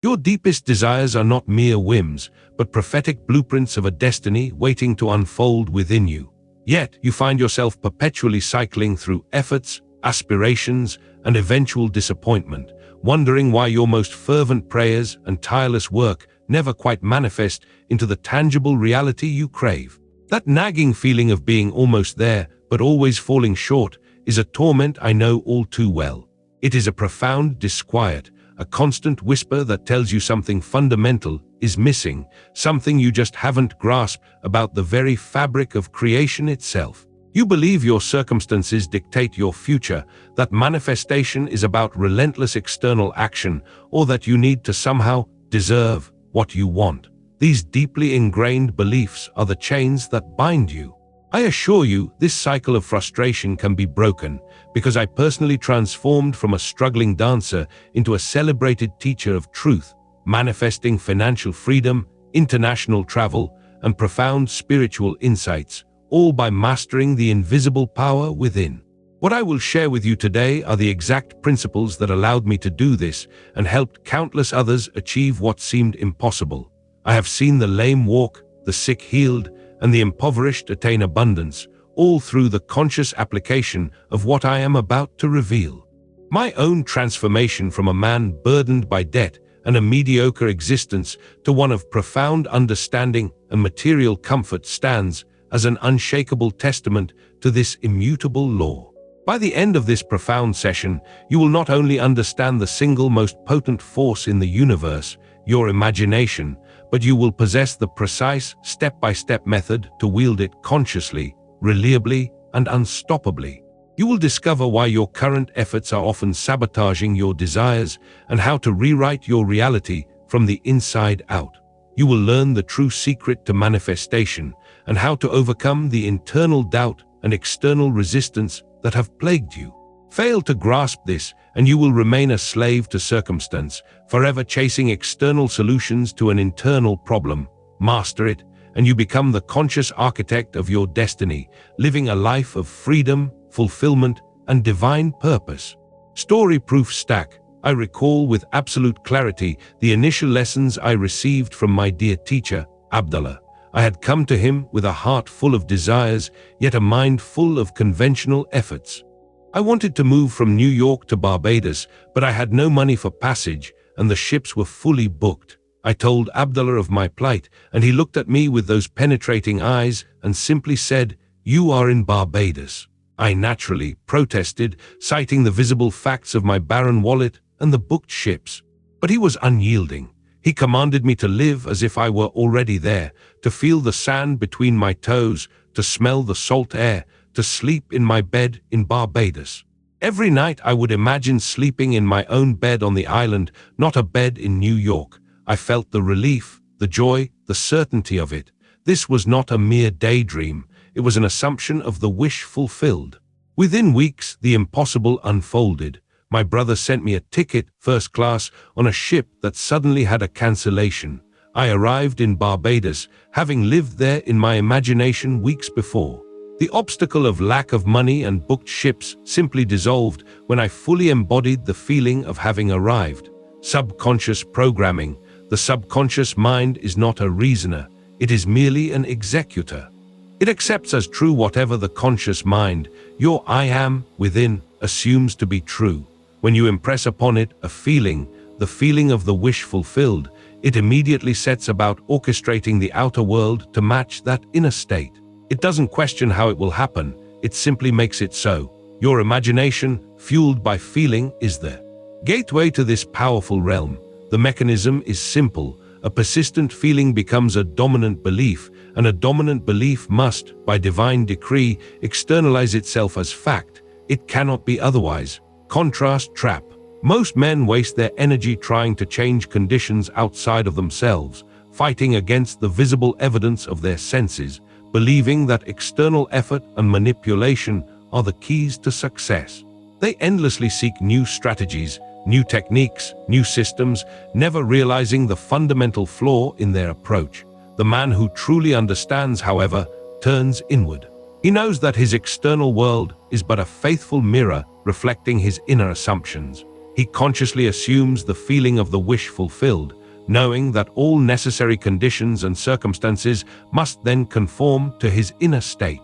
Your deepest desires are not mere whims, but prophetic blueprints of a destiny waiting to unfold within you. Yet, you find yourself perpetually cycling through efforts, aspirations, and eventual disappointment, wondering why your most fervent prayers and tireless work never quite manifest into the tangible reality you crave. That nagging feeling of being almost there, but always falling short, is a torment I know all too well. It is a profound disquiet, a constant whisper that tells you something fundamental is missing, something you just haven't grasped about the very fabric of creation itself. You believe your circumstances dictate your future, that manifestation is about relentless external action, or that you need to somehow deserve what you want. These deeply ingrained beliefs are the chains that bind you. I assure you, this cycle of frustration can be broken, because I personally transformed from a struggling dancer into a celebrated teacher of truth, manifesting financial freedom, international travel, and profound spiritual insights, all by mastering the invisible power within. What I will share with you today are the exact principles that allowed me to do this and helped countless others achieve what seemed impossible. I have seen the lame walk, the sick healed, and the impoverished attain abundance, all through the conscious application of what I am about to reveal. My own transformation from a man burdened by debt and a mediocre existence to one of profound understanding and material comfort stands as an unshakable testament to this immutable law. By the end of this profound session, you will not only understand the single most potent force in the universe, your imagination, but you will possess the precise, step-by-step method to wield it consciously, reliably, and unstoppably. You will discover why your current efforts are often sabotaging your desires and how to rewrite your reality from the inside out. You will learn the true secret to manifestation and how to overcome the internal doubt and external resistance that have plagued you. Fail to grasp this, and you will remain a slave to circumstance, forever chasing external solutions to an internal problem. Master it, and you become the conscious architect of your destiny, living a life of freedom, fulfillment, and divine purpose. Story Proof Stack. I recall with absolute clarity the initial lessons I received from my dear teacher, Abdullah. I had come to him with a heart full of desires, yet a mind full of conventional efforts. I wanted to move from New York to Barbados, but I had no money for passage, and the ships were fully booked. I told Abdullah of my plight, and he looked at me with those penetrating eyes and simply said, "You are in Barbados." I naturally protested, citing the visible facts of my barren wallet and the booked ships. But he was unyielding. He commanded me to live as if I were already there, to feel the sand between my toes, to smell the salt air, to sleep in my bed in Barbados. Every night I would imagine sleeping in my own bed on the island, not a bed in New York. I felt the relief, the joy, the certainty of it. This was not a mere daydream. It was an assumption of the wish fulfilled. Within weeks, the impossible unfolded. My brother sent me a ticket, first class, on a ship that suddenly had a cancellation. I arrived in Barbados, having lived there in my imagination weeks before. The obstacle of lack of money and booked ships simply dissolved when I fully embodied the feeling of having arrived. Subconscious programming. The subconscious mind is not a reasoner, it is merely an executor. It accepts as true whatever the conscious mind, your I am, within, assumes to be true. When you impress upon it a feeling, the feeling of the wish fulfilled, it immediately sets about orchestrating the outer world to match that inner state. It doesn't question how it will happen, it simply makes it so. Your imagination, fueled by feeling, is the gateway to this powerful realm. The mechanism is simple. A persistent feeling becomes a dominant belief, and a dominant belief must, by divine decree, externalize itself as fact. It cannot be otherwise. Contrast trap. Most men waste their energy trying to change conditions outside of themselves, fighting against the visible evidence of their senses, believing that external effort and manipulation are the keys to success. They endlessly seek new strategies, new techniques, new systems, never realizing the fundamental flaw in their approach. The man who truly understands, however, turns inward. He knows that his external world is but a faithful mirror reflecting his inner assumptions. He consciously assumes the feeling of the wish fulfilled, knowing that all necessary conditions and circumstances must then conform to his inner state.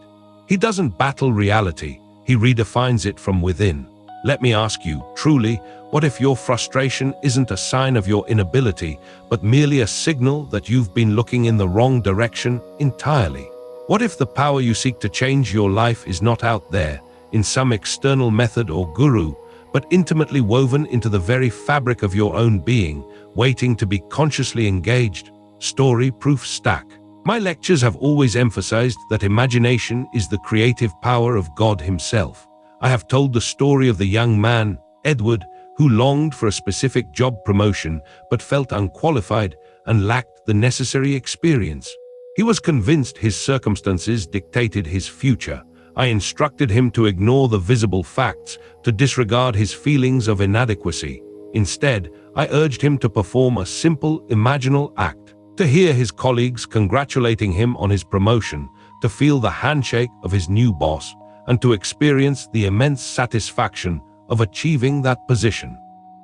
He doesn't battle reality, he redefines it from within. Let me ask you, truly, what if your frustration isn't a sign of your inability, but merely a signal that you've been looking in the wrong direction entirely? What if the power you seek to change your life is not out there, in some external method or guru, but intimately woven into the very fabric of your own being, waiting to be consciously engaged? Story proof stack. My lectures have always emphasized that imagination is the creative power of God himself. I have told the story of the young man, Edward, who longed for a specific job promotion but felt unqualified and lacked the necessary experience. He was convinced his circumstances dictated his future. I instructed him to ignore the visible facts, to disregard his feelings of inadequacy. Instead, I urged him to perform a simple, imaginal act, to hear his colleagues congratulating him on his promotion, to feel the handshake of his new boss, and to experience the immense satisfaction of achieving that position.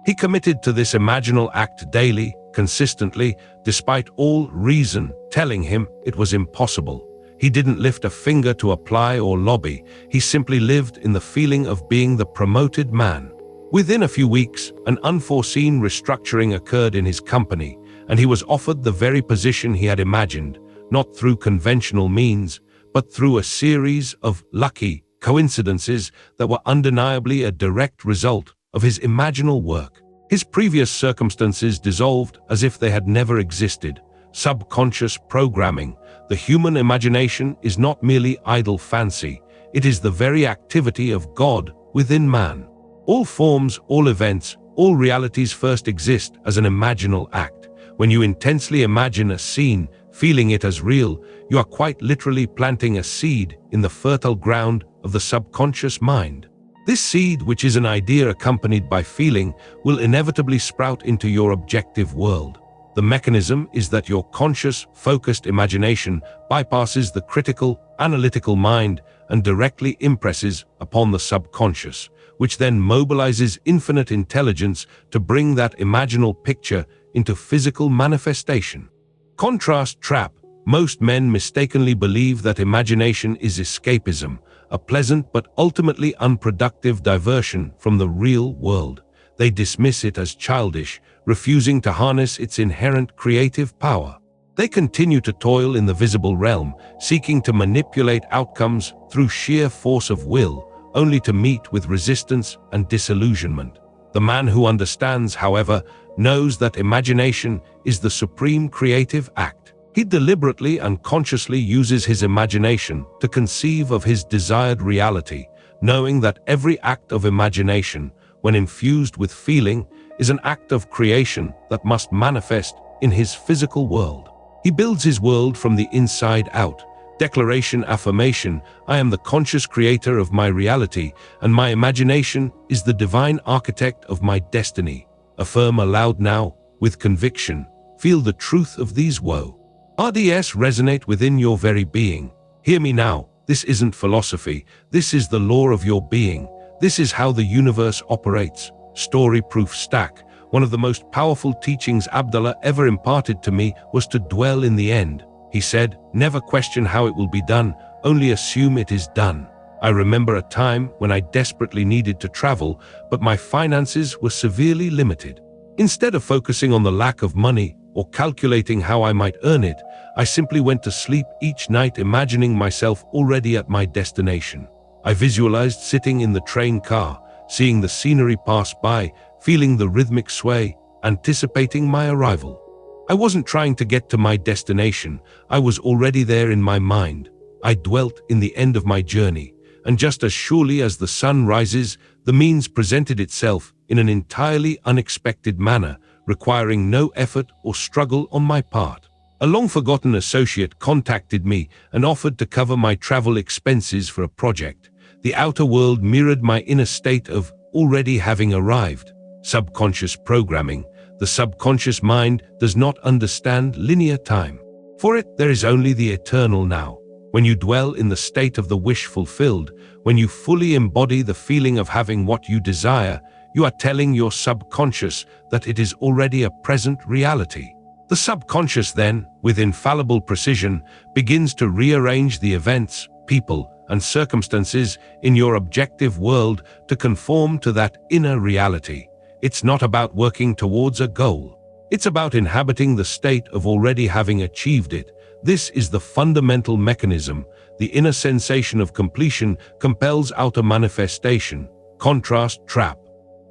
He committed to this imaginal act daily, consistently, despite all reason telling him it was impossible. He didn't lift a finger to apply or lobby, he simply lived in the feeling of being the promoted man. Within a few weeks, an unforeseen restructuring occurred in his company, and he was offered the very position he had imagined, not through conventional means, but through a series of lucky coincidences that were undeniably a direct result of his imaginal work. His previous circumstances dissolved as if they had never existed. Subconscious programming. The human imagination is not merely idle fancy, it is the very activity of God within man. All forms, all events, all realities first exist as an imaginal act. When you intensely imagine a scene, feeling it as real, you are quite literally planting a seed in the fertile ground of the subconscious mind. This seed, which is an idea accompanied by feeling, will inevitably sprout into your objective world. The mechanism is that your conscious, focused imagination bypasses the critical, analytical mind and directly impresses upon the subconscious, which then mobilizes infinite intelligence to bring that imaginal picture into physical manifestation. Contrast trap. Most men mistakenly believe that imagination is escapism, a pleasant but ultimately unproductive diversion from the real world. They dismiss it as childish, refusing to harness its inherent creative power. They continue to toil in the visible realm, seeking to manipulate outcomes through sheer force of will, only to meet with resistance and disillusionment. The man who understands, however, knows that imagination is the supreme creative act. He deliberately and consciously uses his imagination to conceive of his desired reality, knowing that every act of imagination, when infused with feeling, is an act of creation that must manifest in his physical world. He builds his world from the inside out. Declaration affirmation: I am the conscious creator of my reality, and my imagination is the divine architect of my destiny. Affirm aloud now, with conviction. Feel the truth of these RDS resonate within your very being. Hear me now, this isn't philosophy, this is the law of your being. This is how the universe operates. Story proof stack. One of the most powerful teachings Abdullah ever imparted to me was to dwell in the end. He said, never question how it will be done, only assume it is done. I remember a time when I desperately needed to travel, but my finances were severely limited. Instead of focusing on the lack of money or calculating how I might earn it, I simply went to sleep each night imagining myself already at my destination. I visualized sitting in the train car, seeing the scenery pass by, feeling the rhythmic sway, anticipating my arrival. I wasn't trying to get to my destination, I was already there in my mind. I dwelt in the end of my journey, and just as surely as the sun rises, the means presented itself in an entirely unexpected manner, requiring no effort or struggle on my part. A long-forgotten associate contacted me and offered to cover my travel expenses for a project. The outer world mirrored my inner state of already having arrived. Subconscious programming. The subconscious mind does not understand linear time. For it, there is only the eternal now. When you dwell in the state of the wish fulfilled, when you fully embody the feeling of having what you desire, you are telling your subconscious that it is already a present reality. The subconscious then, with infallible precision, begins to rearrange the events, people, and circumstances in your objective world to conform to that inner reality. It's not about working towards a goal. It's about inhabiting the state of already having achieved it. This is the fundamental mechanism. The inner sensation of completion compels outer manifestation. Contrast trap.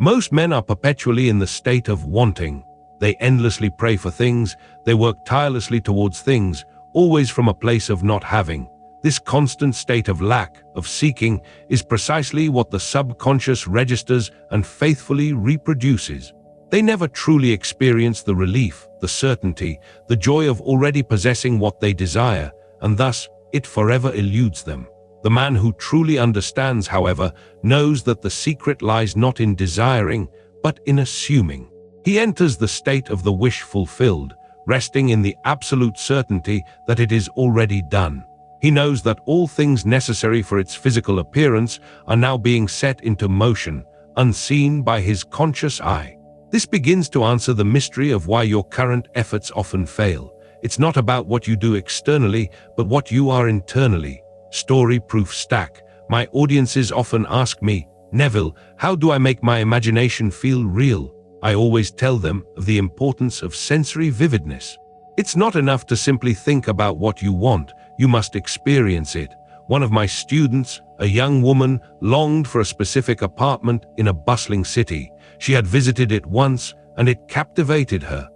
Most men are perpetually in the state of wanting. They endlessly pray for things, they work tirelessly towards things, always from a place of not having. This constant state of lack, of seeking, is precisely what the subconscious registers and faithfully reproduces. They never truly experience the relief, the certainty, the joy of already possessing what they desire, and thus it forever eludes them. The man who truly understands, however, knows that the secret lies not in desiring, but in assuming. He enters the state of the wish fulfilled, resting in the absolute certainty that it is already done. He knows that all things necessary for its physical appearance are now being set into motion, unseen by his conscious eye. This begins to answer the mystery of why your current efforts often fail. It's not about what you do externally, but what you are internally. Story proof stack. My audiences often ask me, Neville, how do I make my imagination feel real? I always tell them of the importance of sensory vividness. It's not enough to simply think about what you want, you must experience it. One of my students, a young woman, longed for a specific apartment in a bustling city. She had visited it once, and it captivated her.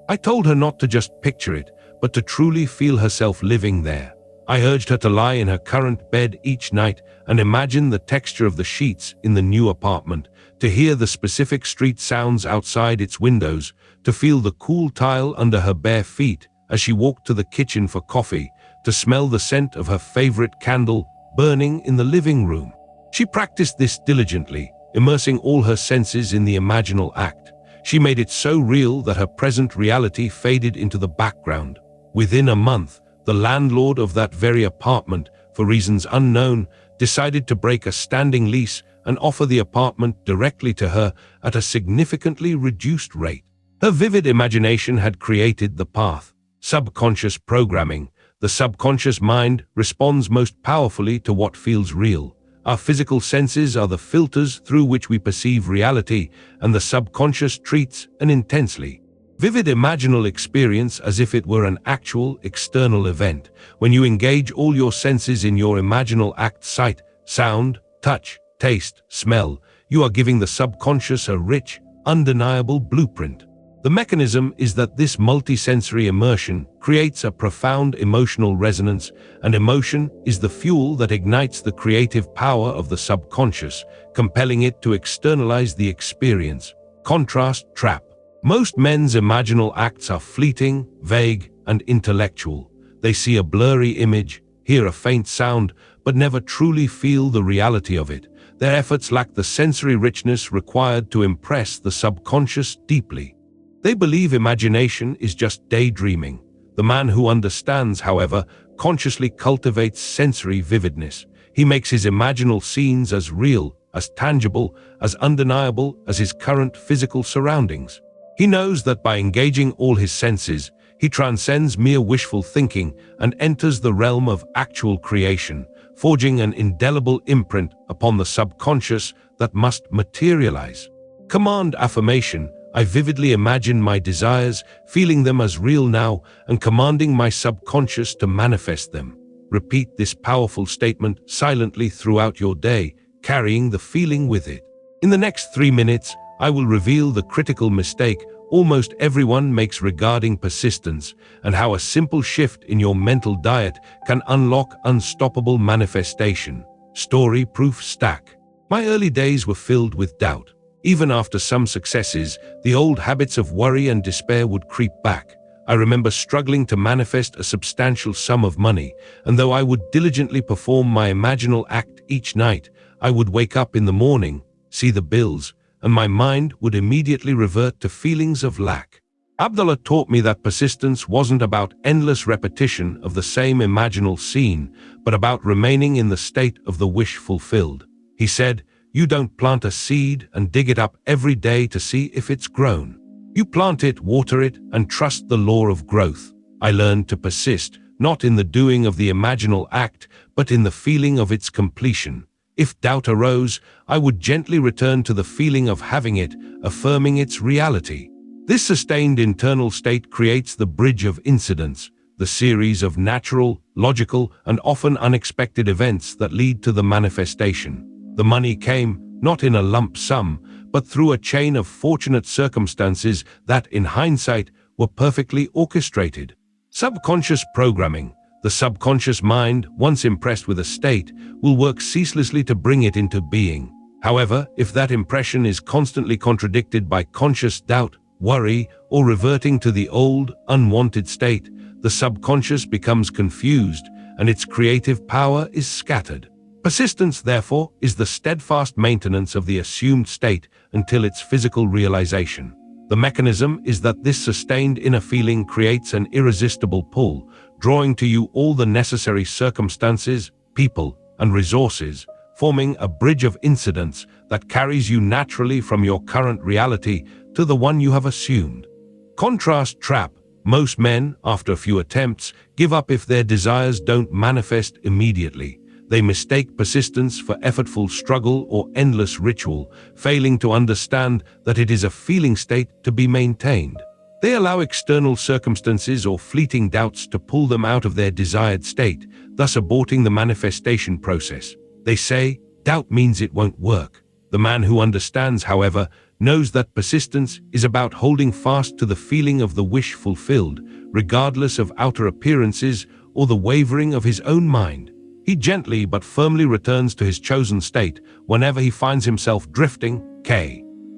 I told her not to just picture it, but to truly feel herself living there. I urged her to lie in her current bed each night and imagine the texture of the sheets in the new apartment, to hear the specific street sounds outside its windows, to feel the cool tile under her bare feet as she walked to the kitchen for coffee, to smell the scent of her favorite candle burning in the living room. She practiced this diligently, immersing all her senses in the imaginal act. She made it so real that her present reality faded into the background. Within a month, the landlord of that very apartment, for reasons unknown, decided to break a standing lease and offer the apartment directly to her at a significantly reduced rate. Her vivid imagination had created the path. Subconscious programming. The subconscious mind responds most powerfully to what feels real. Our physical senses are the filters through which we perceive reality, and the subconscious treats an intensely vivid imaginal experience as if it were an actual external event. When you engage all your senses in your imaginal act, sight, sound, touch, taste, smell, you are giving the subconscious a rich, undeniable blueprint. The mechanism is that this multisensory immersion creates a profound emotional resonance, and emotion is the fuel that ignites the creative power of the subconscious, compelling it to externalize the experience. Contrast trap. Most men's imaginal acts are fleeting, vague, and intellectual. They see a blurry image, hear a faint sound, but never truly feel the reality of it. Their efforts lack the sensory richness required to impress the subconscious deeply. They believe imagination is just daydreaming. The man who understands, however, consciously cultivates sensory vividness. He makes his imaginal scenes as real, as tangible, as undeniable as his current physical surroundings. He knows that by engaging all his senses, he transcends mere wishful thinking and enters the realm of actual creation, forging an indelible imprint upon the subconscious that must materialize. Command affirmation. I vividly imagine my desires, feeling them as real now, and commanding my subconscious to manifest them. Repeat this powerful statement silently throughout your day, carrying the feeling with it. In the next 3 minutes, I will reveal the critical mistake almost everyone makes regarding persistence, and how a simple shift in your mental diet can unlock unstoppable manifestation. Story proof stack. My early days were filled with doubt. Even after some successes, the old habits of worry and despair would creep back. I remember struggling to manifest a substantial sum of money, and though I would diligently perform my imaginal act each night, I would wake up in the morning, see the bills, and my mind would immediately revert to feelings of lack. Abdullah taught me that persistence wasn't about endless repetition of the same imaginal scene, but about remaining in the state of the wish fulfilled. He said, You don't plant a seed and dig it up every day to see if it's grown. You plant it, water it, and trust the law of growth. I learned to persist, not in the doing of the imaginal act, but in the feeling of its completion. If doubt arose, I would gently return to the feeling of having it, affirming its reality. This sustained internal state creates the bridge of incidents, the series of natural, logical, and often unexpected events that lead to the manifestation. The money came, not in a lump sum, but through a chain of fortunate circumstances that, in hindsight, were perfectly orchestrated. Subconscious programming. The subconscious mind, once impressed with a state, will work ceaselessly to bring it into being. However, if that impression is constantly contradicted by conscious doubt, worry, or reverting to the old, unwanted state, the subconscious becomes confused and its creative power is scattered. Persistence, therefore, is the steadfast maintenance of the assumed state until its physical realization. The mechanism is that this sustained inner feeling creates an irresistible pull, drawing to you all the necessary circumstances, people, and resources, forming a bridge of incidents that carries you naturally from your current reality to the one you have assumed. Contrast trap. Most men, after a few attempts, give up if their desires don't manifest immediately. They mistake persistence for effortful struggle or endless ritual, failing to understand that it is a feeling state to be maintained. They allow external circumstances or fleeting doubts to pull them out of their desired state, thus aborting the manifestation process. They say, doubt means it won't work. The man who understands, however, knows that persistence is about holding fast to the feeling of the wish fulfilled, regardless of outer appearances or the wavering of his own mind. He gently but firmly returns to his chosen state whenever he finds himself drifting,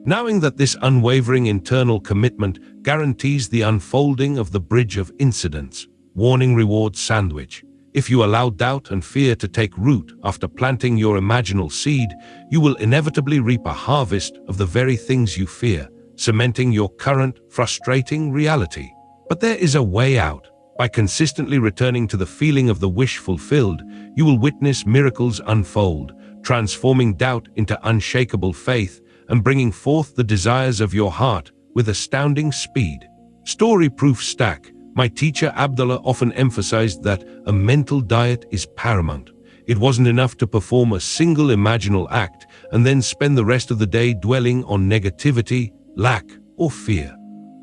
knowing that this unwavering internal commitment guarantees the unfolding of the bridge of incidents. Warning reward sandwich. If you allow doubt and fear to take root after planting your imaginal seed, you will inevitably reap a harvest of the very things you fear, cementing your current, frustrating reality. But there is a way out. By consistently returning to the feeling of the wish fulfilled, you will witness miracles unfold, transforming doubt into unshakable faith and bringing forth the desires of your heart with astounding speed. Story-proof stack. My teacher Abdullah often emphasized that a mental diet is paramount. It wasn't enough to perform a single imaginal act and then spend the rest of the day dwelling on negativity, lack, or fear.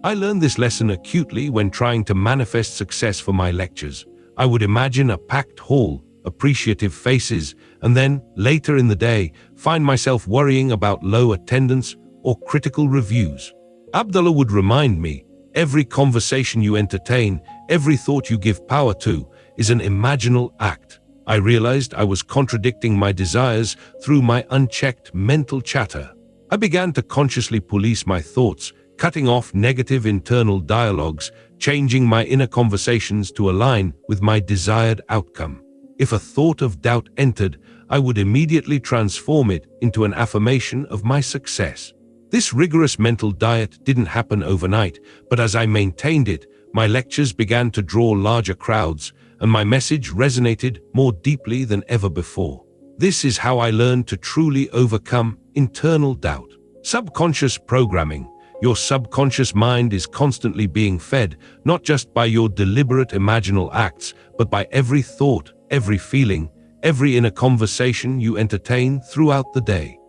I learned this lesson acutely when trying to manifest success for my lectures. I would imagine a packed hall, appreciative faces, and then, later in the day, find myself worrying about low attendance or critical reviews. Abdullah would remind me, every conversation you entertain, every thought you give power to, is an imaginal act. I realized I was contradicting my desires through my unchecked mental chatter. I began to consciously police my thoughts, cutting off negative internal dialogues, changing my inner conversations to align with my desired outcome. If a thought of doubt entered, I would immediately transform it into an affirmation of my success. This rigorous mental diet didn't happen overnight, but as I maintained it, my lectures began to draw larger crowds, and my message resonated more deeply than ever before. This is how I learned to truly overcome internal doubt. Subconscious programming. Your subconscious mind is constantly being fed, not just by your deliberate imaginal acts, but by every thought, every feeling, every inner conversation you entertain throughout the day.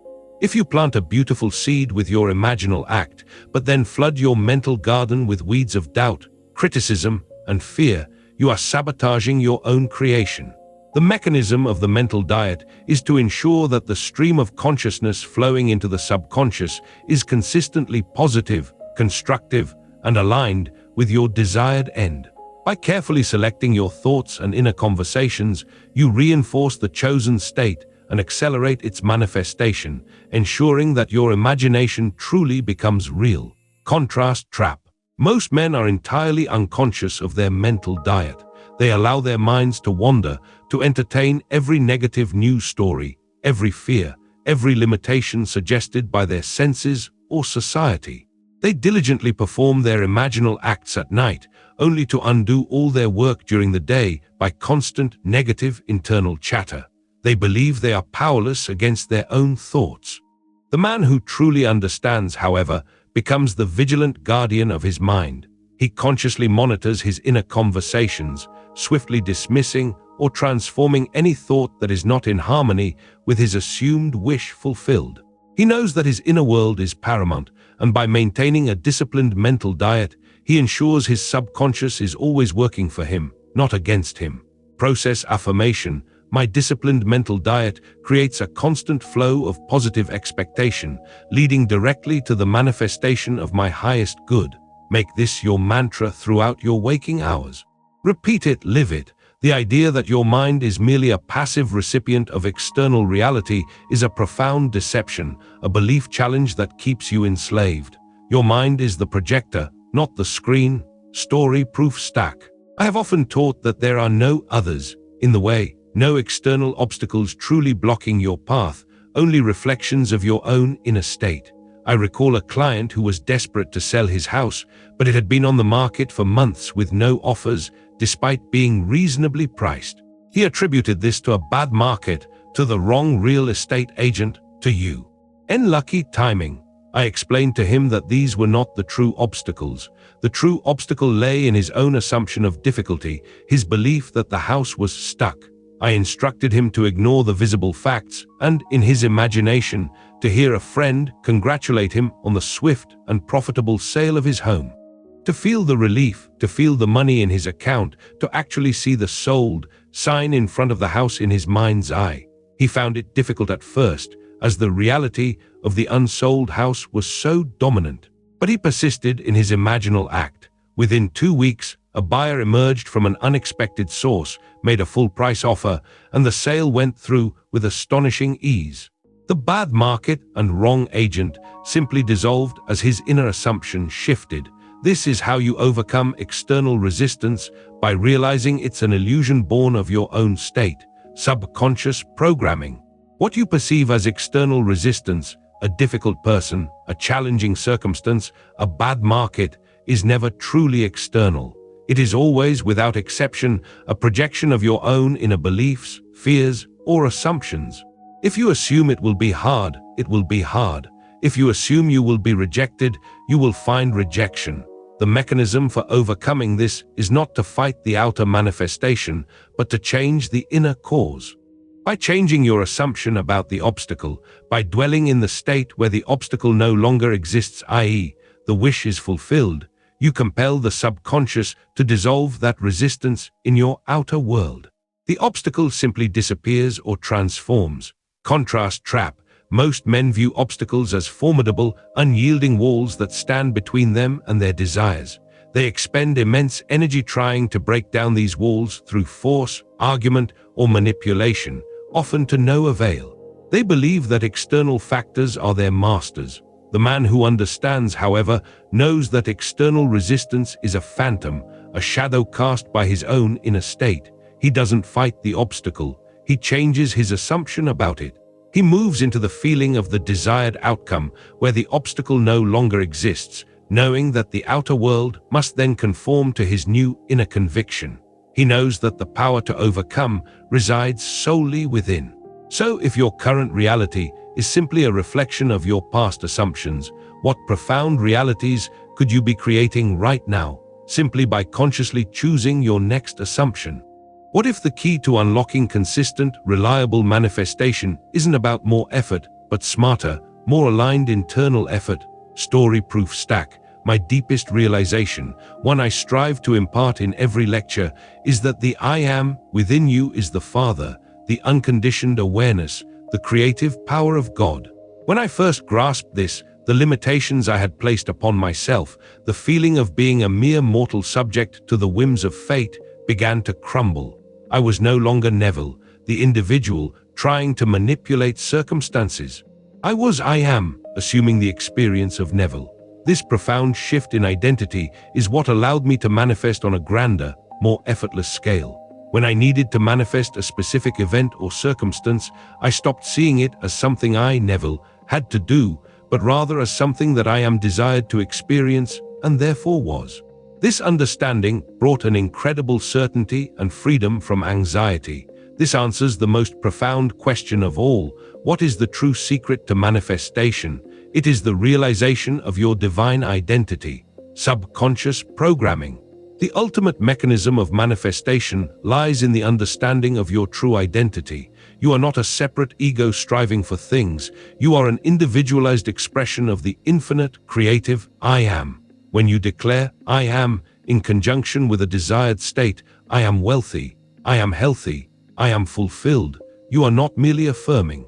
If you plant a beautiful seed with your imaginal act, but then flood your mental garden with weeds of doubt, criticism, and fear, you are sabotaging your own creation. The mechanism of the mental diet is to ensure that the stream of consciousness flowing into the subconscious is consistently positive, constructive, and aligned with your desired end. By carefully selecting your thoughts and inner conversations, you reinforce the chosen state and accelerate its manifestation, ensuring that your imagination truly becomes real. Contrast trap. Most men are entirely unconscious of their mental diet. They allow their minds to wander, to entertain every negative news story, every fear, every limitation suggested by their senses or society. They diligently perform their imaginal acts at night, only to undo all their work during the day by constant negative internal chatter. They believe they are powerless against their own thoughts. The man who truly understands, however, becomes the vigilant guardian of his mind. He consciously monitors his inner conversations, swiftly dismissing or transforming any thought that is not in harmony with his assumed wish fulfilled. He knows that his inner world is paramount, and by maintaining a disciplined mental diet, he ensures his subconscious is always working for him, not against him. Process affirmation. My disciplined mental diet creates a constant flow of positive expectation, leading directly to the manifestation of my highest good. Make this your mantra throughout your waking hours. Repeat it, live it. The idea that your mind is merely a passive recipient of external reality is a profound deception, a belief challenge that keeps you enslaved. Your mind is the projector, not the screen. Story proof stack. I have often taught that there are no others in the way, no external obstacles truly blocking your path, only reflections of your own inner state. I recall a client who was desperate to sell his house, but it had been on the market for months with no offers, despite being reasonably priced. He attributed this to a bad market, to the wrong real estate agent, to you. Unlucky timing. I explained to him that these were not the true obstacles. The true obstacle lay in his own assumption of difficulty, his belief that the house was stuck. I instructed him to ignore the visible facts and, in his imagination, to hear a friend congratulate him on the swift and profitable sale of his home. To feel the relief, to feel the money in his account, to actually see the sold sign in front of the house in his mind's eye. He found it difficult at first, as the reality of the unsold house was so dominant. But he persisted in his imaginal act. Within 2 weeks, a buyer emerged from an unexpected source, made a full-price offer, and the sale went through with astonishing ease. The bad market and wrong agent simply dissolved as his inner assumption shifted. This is how you overcome external resistance, by realizing it's an illusion born of your own state, subconscious programming. What you perceive as external resistance, a difficult person, a challenging circumstance, a bad market, is never truly external. It is always, without exception, a projection of your own inner beliefs, fears, or assumptions. If you assume it will be hard, it will be hard. If you assume you will be rejected, you will find rejection. The mechanism for overcoming this is not to fight the outer manifestation, but to change the inner cause. By changing your assumption about the obstacle, by dwelling in the state where the obstacle no longer exists, i.e., the wish is fulfilled, you compel the subconscious to dissolve that resistance in your outer world. The obstacle simply disappears or transforms. Contrast trap. Most men view obstacles as formidable, unyielding walls that stand between them and their desires. They expend immense energy trying to break down these walls through force, argument, or manipulation, often to no avail. They believe that external factors are their masters. The man who understands, however, knows that external resistance is a phantom, a shadow cast by his own inner state. He doesn't fight the obstacle. He changes his assumption about it. He moves into the feeling of the desired outcome, where the obstacle no longer exists, knowing that the outer world must then conform to his new inner conviction. He knows that the power to overcome resides solely within. So if your current reality is simply a reflection of your past assumptions, what profound realities could you be creating right now, simply by consciously choosing your next assumption? What if the key to unlocking consistent, reliable manifestation isn't about more effort, but smarter, more aligned internal effort? Story-proof stack. My deepest realization, one I strive to impart in every lecture, is that the I am within you is the Father, the unconditioned awareness, the creative power of God. When I first grasped this, the limitations I had placed upon myself, the feeling of being a mere mortal subject to the whims of fate, began to crumble. I was no longer Neville, the individual, trying to manipulate circumstances. I am, assuming the experience of Neville. This profound shift in identity is what allowed me to manifest on a grander, more effortless scale. When I needed to manifest a specific event or circumstance, I stopped seeing it as something I, Neville, had to do, but rather as something that I am desired to experience and therefore was. This understanding brought an incredible certainty and freedom from anxiety. This answers the most profound question of all. What is the true secret to manifestation? It is the realization of your divine identity. Subconscious programming. The ultimate mechanism of manifestation lies in the understanding of your true identity. You are not a separate ego striving for things. You are an individualized expression of the infinite, creative I Am. When you declare, I am, in conjunction with a desired state, I am wealthy, I am healthy, I am fulfilled, you are not merely affirming.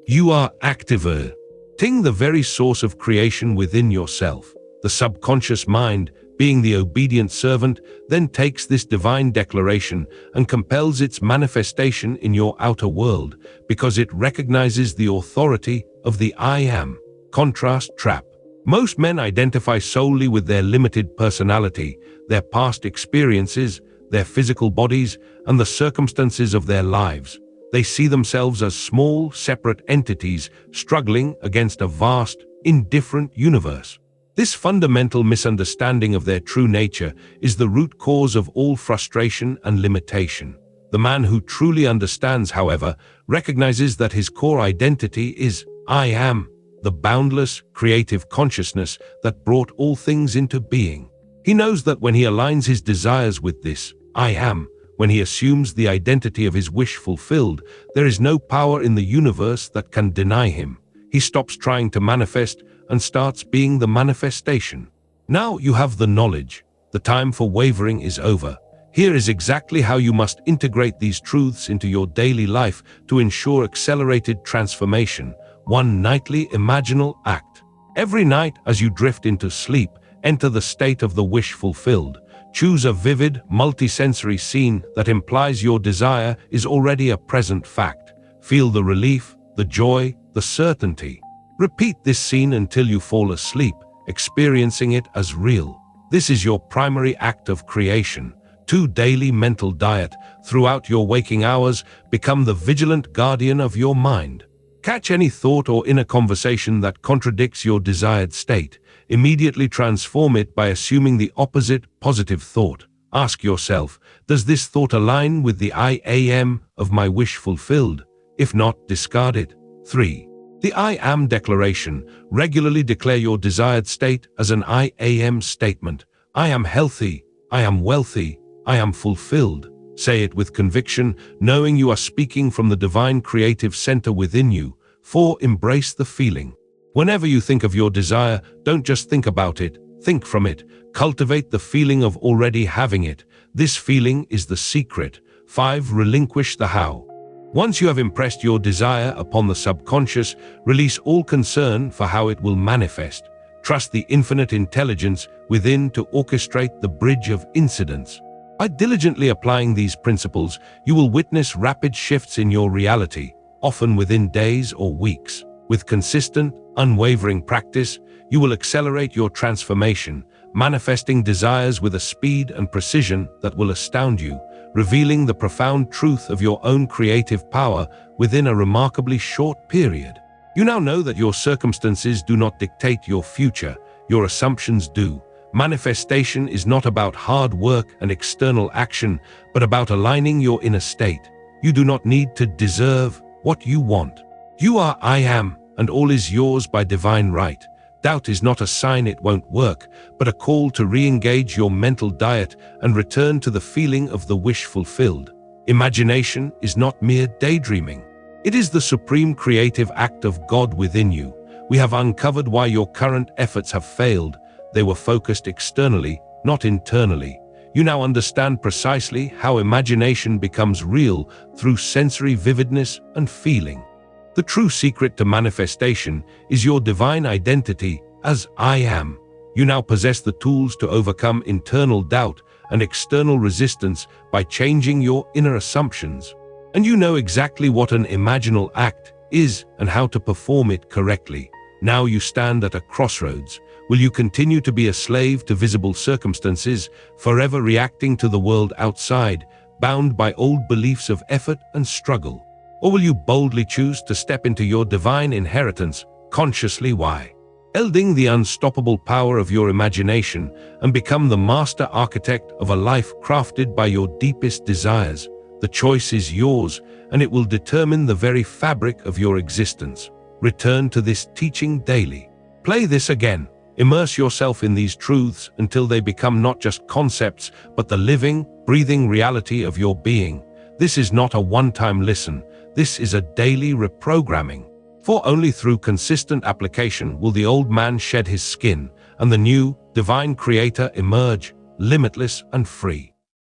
You are activating the very source of creation within yourself. The subconscious mind, being the obedient servant, then takes this divine declaration and compels its manifestation in your outer world because it recognizes the authority of the I Am. Contrast trap. Most men identify solely with their limited personality, their past experiences, their physical bodies, and the circumstances of their lives. They see themselves as small, separate entities struggling against a vast, indifferent universe. This fundamental misunderstanding of their true nature is the root cause of all frustration and limitation. The man who truly understands, however, recognizes that his core identity is I Am, the boundless, creative consciousness that brought all things into being. He knows that when he aligns his desires with this I Am, when he assumes the identity of his wish fulfilled, there is no power in the universe that can deny him. He stops trying to manifest and starts being the manifestation. Now you have the knowledge. The time for wavering is over. Here is exactly how you must integrate these truths into your daily life to ensure accelerated transformation. 1 nightly imaginal act. Every night as you drift into sleep, enter the state of the wish fulfilled. Choose a vivid, multisensory scene that implies your desire is already a present fact. Feel the relief, the joy, the certainty. Repeat this scene until you fall asleep, experiencing it as real. This is your primary act of creation. 2 daily mental diet. Throughout your waking hours, become the vigilant guardian of your mind. Catch any thought or inner conversation that contradicts your desired state. Immediately transform it by assuming the opposite, positive thought. Ask yourself, does this thought align with the I Am of my wish fulfilled? If not, discard it. 3. The I Am declaration. Regularly declare your desired state as an I Am statement. I am healthy, I am wealthy, I am fulfilled. Say it with conviction, knowing you are speaking from the divine creative center within you. 4. Embrace the feeling. Whenever you think of your desire, don't just think about it, think from it. Cultivate the feeling of already having it. This feeling is the secret. 5. Relinquish the how. Once you have impressed your desire upon the subconscious, release all concern for how it will manifest. Trust the infinite intelligence within to orchestrate the bridge of incidents. By diligently applying these principles, you will witness rapid shifts in your reality, often within days or weeks. With consistent, unwavering practice, you will accelerate your transformation, manifesting desires with a speed and precision that will astound you, revealing the profound truth of your own creative power within a remarkably short period. You now know that your circumstances do not dictate your future, your assumptions do. Manifestation is not about hard work and external action, but about aligning your inner state. You do not need to deserve what you want. You are I Am, and all is yours by divine right. Doubt is not a sign it won't work, but a call to re-engage your mental diet and return to the feeling of the wish fulfilled. Imagination is not mere daydreaming. It is the supreme creative act of God within you. We have uncovered why your current efforts have failed. They were focused externally, not internally. You now understand precisely how imagination becomes real through sensory vividness and feeling. The true secret to manifestation is your divine identity as I Am. You now possess the tools to overcome internal doubt and external resistance by changing your inner assumptions. And you know exactly what an imaginal act is and how to perform it correctly. Now you stand at a crossroads. Will you continue to be a slave to visible circumstances, forever reacting to the world outside, bound by old beliefs of effort and struggle? Or will you boldly choose to step into your divine inheritance, consciously wielding the unstoppable power of your imagination and become the master architect of a life crafted by your deepest desires? The The choice is yours, and it will determine the very fabric of your existence. Return to this teaching daily. Play this again. Immerse yourself in these truths until they become not just concepts, but the living, breathing reality of your being. This is not a one-time listen. This is a daily reprogramming. For only through consistent application will the old man shed his skin, and the new, divine creator emerge, limitless and free.